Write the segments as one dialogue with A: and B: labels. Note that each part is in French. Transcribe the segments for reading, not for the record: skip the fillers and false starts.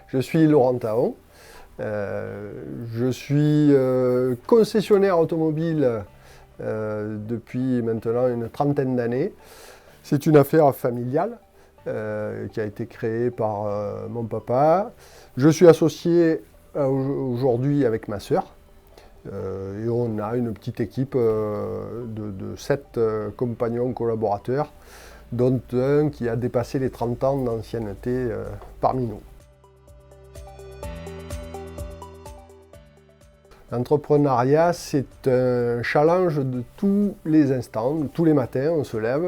A: Je suis Laurent Taon. Je suis concessionnaire automobile depuis maintenant une trentaine d'années. C'est une affaire familiale qui a été créée par mon papa. Je suis associé aujourd'hui avec ma sœur. Et on a une petite équipe de 7 compagnons collaborateurs, dont un qui a dépassé les 30 ans d'ancienneté parmi nous. L'entrepreneuriat, c'est un challenge de tous les instants, tous les matins, on se lève,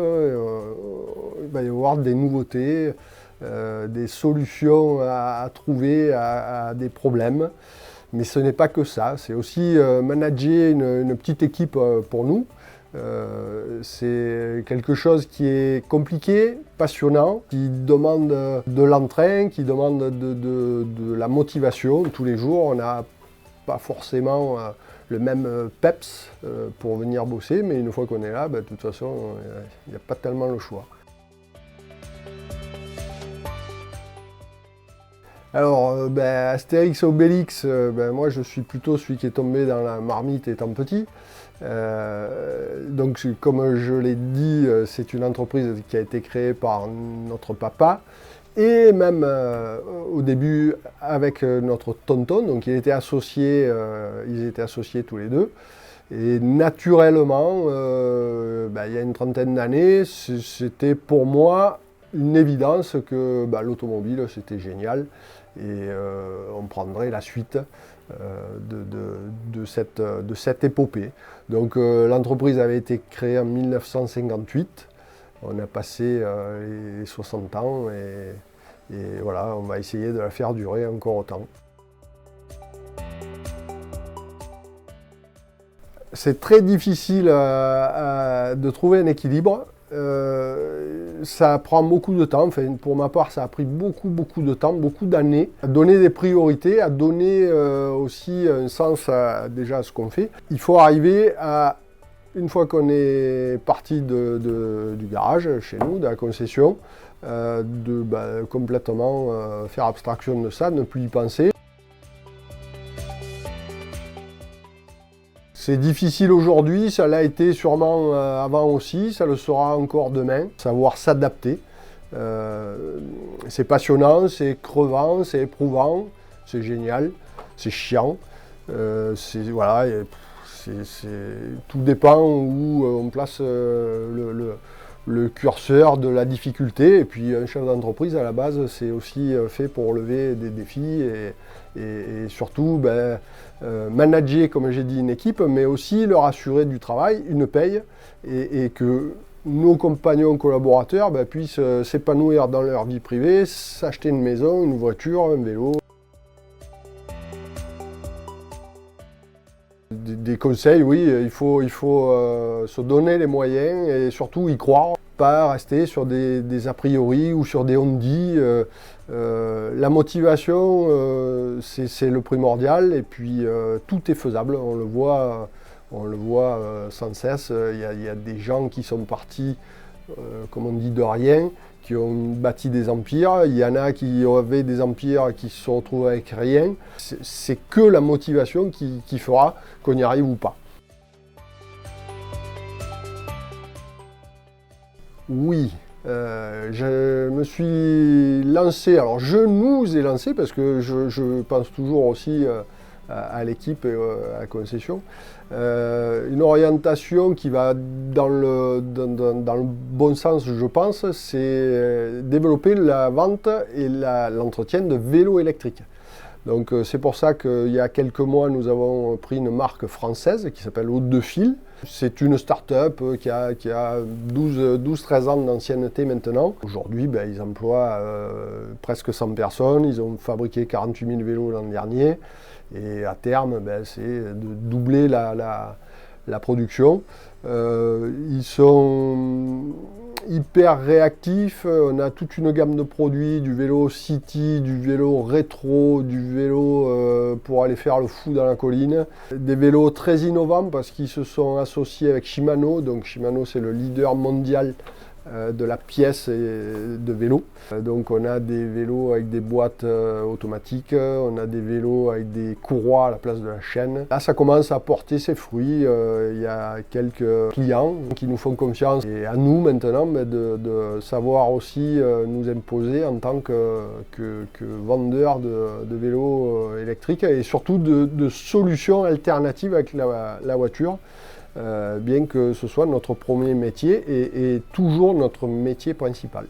A: il va y avoir des nouveautés, des solutions à trouver à des problèmes. Mais ce n'est pas que ça, c'est aussi manager une petite équipe pour nous. C'est quelque chose qui est compliqué, passionnant, qui demande de l'entrain, qui demande de la motivation. Tous les jours, on n'a pas forcément le même peps pour venir bosser, mais une fois qu'on est là, de toute façon, il n'y a pas tellement le choix. Alors, Astérix Obélix, moi je suis plutôt celui qui est tombé dans la marmite étant petit. Donc, comme je l'ai dit, c'est une entreprise qui a été créée par notre papa et même au début avec notre tonton. Donc, ils étaient associés tous les deux. Et naturellement, il y a une trentaine d'années, c'était pour moi une évidence que l'automobile c'était génial et on prendrait la suite de cette épopée. Donc l'entreprise avait été créée en 1958, on a passé les 60 ans et voilà, on va essayer de la faire durer encore autant. C'est très difficile de trouver un équilibre. Ça prend beaucoup de temps, enfin, pour ma part ça a pris beaucoup de temps, beaucoup d'années, à donner des priorités, à donner aussi un sens déjà à ce qu'on fait. Il faut arriver à, une fois qu'on est parti du garage chez nous, de la concession, de complètement faire abstraction de ça, ne plus y penser. C'est difficile aujourd'hui, ça l'a été sûrement avant aussi, ça le sera encore demain. Savoir s'adapter, c'est passionnant, c'est crevant, c'est éprouvant, c'est génial, c'est chiant. Voilà, tout dépend où on place le curseur de la difficulté. Et puis un chef d'entreprise à la base, c'est aussi fait pour relever des défis et surtout manager, comme j'ai dit, une équipe, mais aussi leur assurer du travail, une paye, et que nos compagnons collaborateurs puissent s'épanouir dans leur vie privée, s'acheter une maison, une voiture, un vélo. Des conseils, oui, il faut se donner les moyens et surtout y croire, pas rester sur des a priori ou sur des on-dit. La motivation, c'est le primordial et puis tout est faisable, on le voit sans cesse. Il y a des gens qui sont partis, comme on dit, de rien, qui ont bâti des empires. Il y en a qui avaient des empires qui se sont retrouvés avec rien. C'est que la motivation qui fera qu'on y arrive ou pas. Oui, je me suis lancé, alors je nous ai lancé parce que je pense toujours aussi à l'équipe et à la concession, une orientation qui va dans le bon sens, je pense, c'est développer la vente et l'entretien de vélos électriques. Donc c'est pour ça qu'il y a quelques mois, nous avons pris une marque française qui s'appelle Haute de Fil. C'est une start-up qui a 12-13 ans d'ancienneté maintenant. Aujourd'hui, ils emploient presque 100 personnes. Ils ont fabriqué 48 000 vélos l'an dernier. Et à terme, c'est de doubler la production. Ils sont hyper réactifs, on a toute une gamme de produits, du vélo city, du vélo rétro, du vélo pour aller faire le fou dans la colline. Des vélos très innovants parce qu'ils se sont associés avec Shimano, donc Shimano c'est le leader mondial de la pièce de vélo. Donc on a des vélos avec des boîtes automatiques, on a des vélos avec des courroies à la place de la chaîne. Là ça commence à porter ses fruits, il y a quelques clients qui nous font confiance et à nous maintenant de savoir aussi nous imposer en tant que vendeur de vélos électriques et surtout de solutions alternatives avec la voiture. Bien que ce soit notre premier métier et toujours notre métier principal.